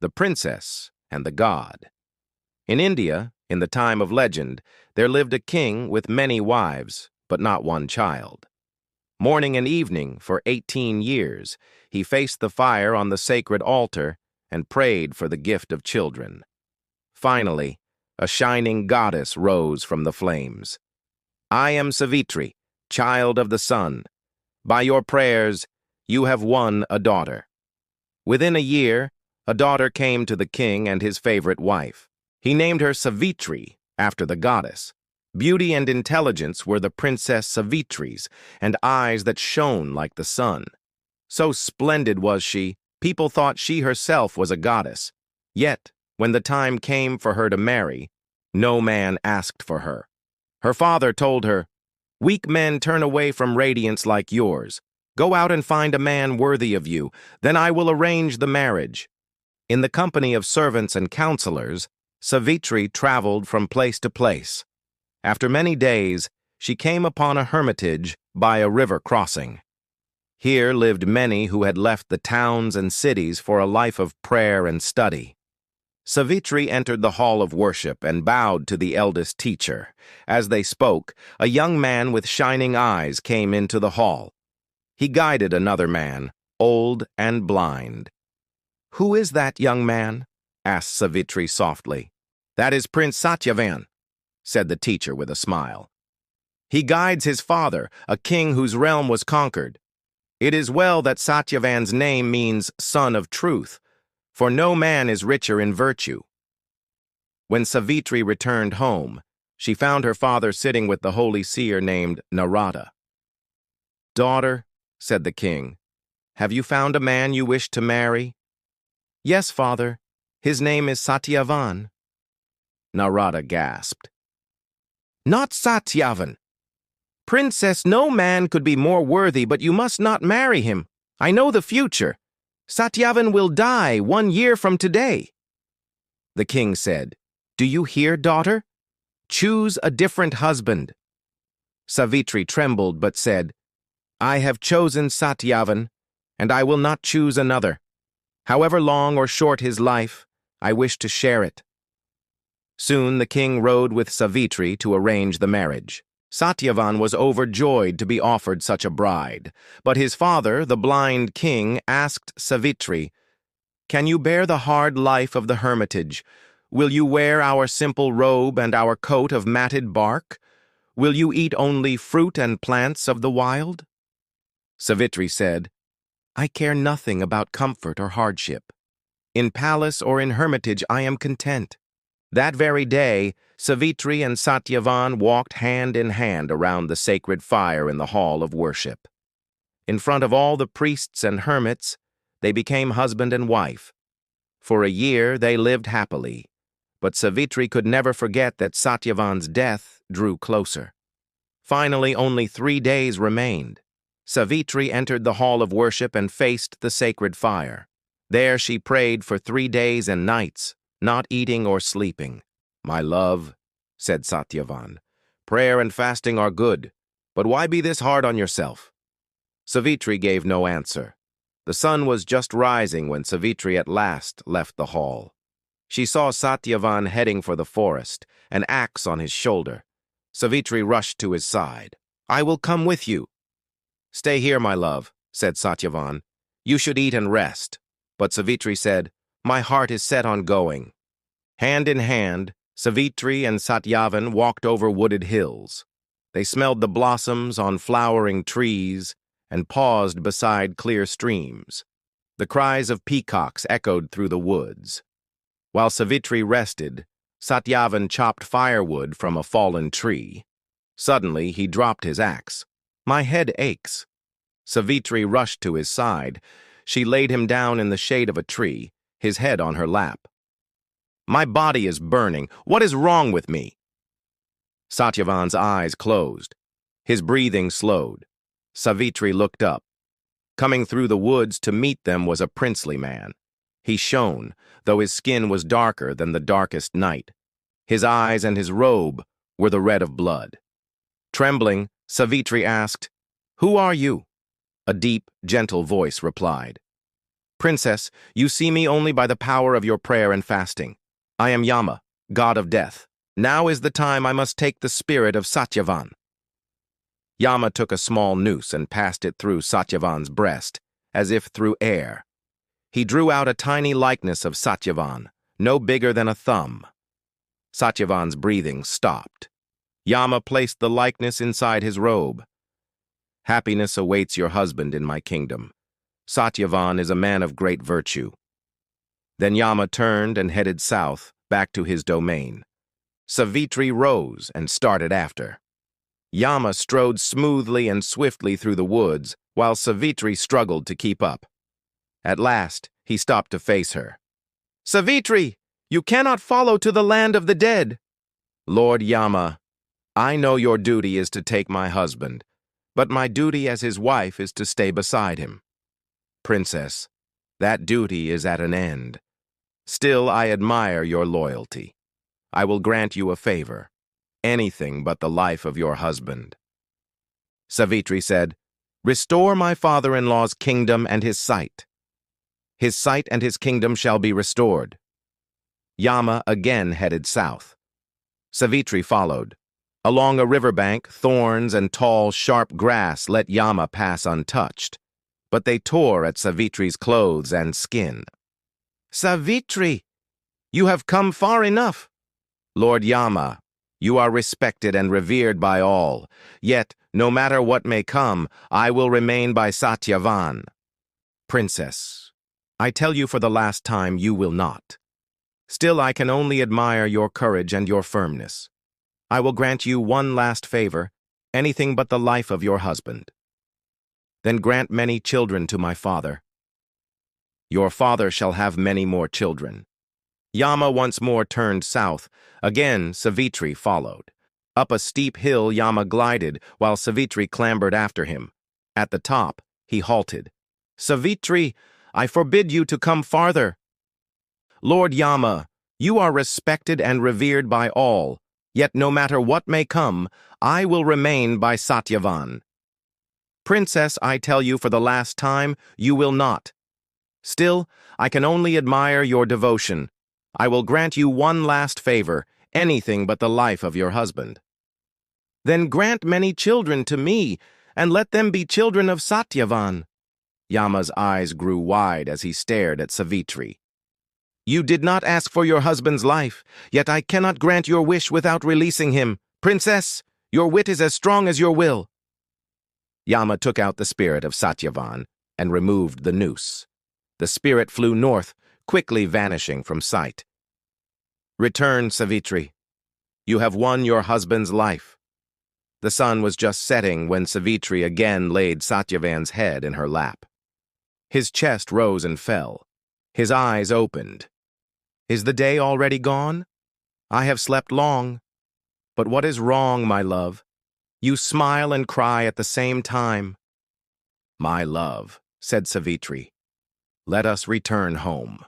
the princess and the god. In India, in the time of legend, there lived a king with many wives, but not one child. Morning and evening, for 18 years, he faced the fire on the sacred altar and prayed for the gift of children. Finally, a shining goddess rose from the flames. "I am Savitri, child of the sun. By your prayers, you have won a daughter." Within a year, a daughter came to the king and his favorite wife. He named her Savitri, after the goddess. Beauty and intelligence were the Princess Savitri's, and eyes that shone like the sun. So splendid was she, people thought she herself was a goddess. Yet, when the time came for her to marry, no man asked for her. Her father told her, "Weak men turn away from radiance like yours. Go out and find a man worthy of you, then I will arrange the marriage." In the company of servants and counselors, Savitri traveled from place to place. After many days, she came upon a hermitage by a river crossing. Here lived many who had left the towns and cities for a life of prayer and study. Savitri entered the hall of worship and bowed to the eldest teacher. As they spoke, a young man with shining eyes came into the hall. He guided another man, old and blind. "Who is that young man?" asked Savitri softly. "That is Prince Satyavan," said the teacher with a smile. "He guides his father, a king whose realm was conquered. It is well that Satyavan's name means son of truth, for no man is richer in virtue." When Savitri returned home, she found her father sitting with the holy seer named Narada. "Daughter," said the king, "have you found a man you wish to marry?" "Yes, father. His name is Satyavan." Narada gasped. "Not Satyavan! Princess, no man could be more worthy, but you must not marry him. I know the future. Satyavan will die 1 year from today." The king said, "Do you hear, daughter? Choose a different husband." Savitri trembled but said, "I have chosen Satyavan, and I will not choose another. However long or short his life, I wish to share it." Soon the king rode with Savitri to arrange the marriage. Satyavan was overjoyed to be offered such a bride, but his father, the blind king, asked Savitri, "Can you bear the hard life of the hermitage? Will you wear our simple robe and our coat of matted bark? Will you eat only fruit and plants of the wild?" Savitri said, "I care nothing about comfort or hardship. In palace or in hermitage I am content." That very day, Savitri and Satyavan walked hand in hand around the sacred fire in the hall of worship. In front of all the priests and hermits, they became husband and wife. For a year they lived happily, but Savitri could never forget that Satyavan's death drew closer. Finally, only 3 days remained. Savitri entered the hall of worship and faced the sacred fire. There she prayed for 3 days and nights, not eating or sleeping. "My love," said Satyavan, "prayer and fasting are good, but why be this hard on yourself?" Savitri gave no answer. The sun was just rising when Savitri at last left the hall. She saw Satyavan heading for the forest, an axe on his shoulder. Savitri rushed to his side. "I will come with you." "Stay here, my love," said Satyavan. "You should eat and rest." But Savitri said, "My heart is set on going." Hand in hand, Savitri and Satyavan walked over wooded hills. They smelled the blossoms on flowering trees and paused beside clear streams. The cries of peacocks echoed through the woods. While Savitri rested, Satyavan chopped firewood from a fallen tree. Suddenly, he dropped his axe. "My head aches." Savitri rushed to his side. She laid him down in the shade of a tree, his head on her lap. "My body is burning. What is wrong with me?" Satyavan's eyes closed. His breathing slowed. Savitri looked up. Coming through the woods to meet them was a princely man. He shone, though his skin was darker than the darkest night. His eyes and his robe were the red of blood. Trembling, Savitri asked, "Who are you?" A deep, gentle voice replied, Princess, you see me only by the power of your prayer and fasting. I am Yama, god of death. Now is the time I must take the spirit of Satyavan. Yama took a small noose and passed it through Satyavan's breast, as if through air. He drew out a tiny likeness of Satyavan, no bigger than a thumb. Satyavan's breathing stopped. Yama placed the likeness inside his robe. Happiness awaits your husband in my kingdom. Satyavan is a man of great virtue. Then Yama turned and headed south, back to his domain. Savitri rose and started after. Yama strode smoothly and swiftly through the woods, while Savitri struggled to keep up. At last, he stopped to face her. "Savitri, you cannot follow to the land of the dead." "Lord Yama, I know your duty is to take my husband, but my duty as his wife is to stay beside him." "Princess, that duty is at an end. Still, I admire your loyalty. I will grant you a favor, anything but the life of your husband." Savitri said, "Restore my father-in-law's kingdom and his sight. His sight and his kingdom shall be restored." Yama again headed south. Savitri followed. Along a riverbank, thorns and tall, sharp grass let Yama pass untouched, but they tore at Savitri's clothes and skin. "Savitri, you have come far enough." "Lord Yama, you are respected and revered by all, yet, no matter what may come, I will remain by Satyavan." "Princess, I tell you for the last time, you will not. Still, I can only admire your courage and your firmness. I will grant you one last favor, anything but the life of your husband. Then grant many children to my father. Your father shall have many more children." Yama once more turned south. Again, Savitri followed. Up a steep hill, Yama glided, while Savitri clambered after him. At the top, he halted. "Savitri, I forbid you to come farther." "Lord Yama, you are respected and revered by all, yet no matter what may come, I will remain by Satyavan." "Princess, I tell you for the last time, you will not. Still, I can only admire your devotion. I will grant you one last favor, anything but the life of your husband." "Then grant many children to me, and let them be children of Satyavan." Yama's eyes grew wide as he stared at Savitri. "You did not ask for your husband's life, yet I cannot grant your wish without releasing him. Princess, your wit is as strong as your will." Yama took out the spirit of Satyavan and removed the noose. The spirit flew north, quickly vanishing from sight. "Return, Savitri. You have won your husband's life." The sun was just setting when Savitri again laid Satyavan's head in her lap. His chest rose and fell. His eyes opened. "Is the day already gone? I have slept long. But what is wrong, my love? You smile and cry at the same time." "My love," said Savitri, "let us return home."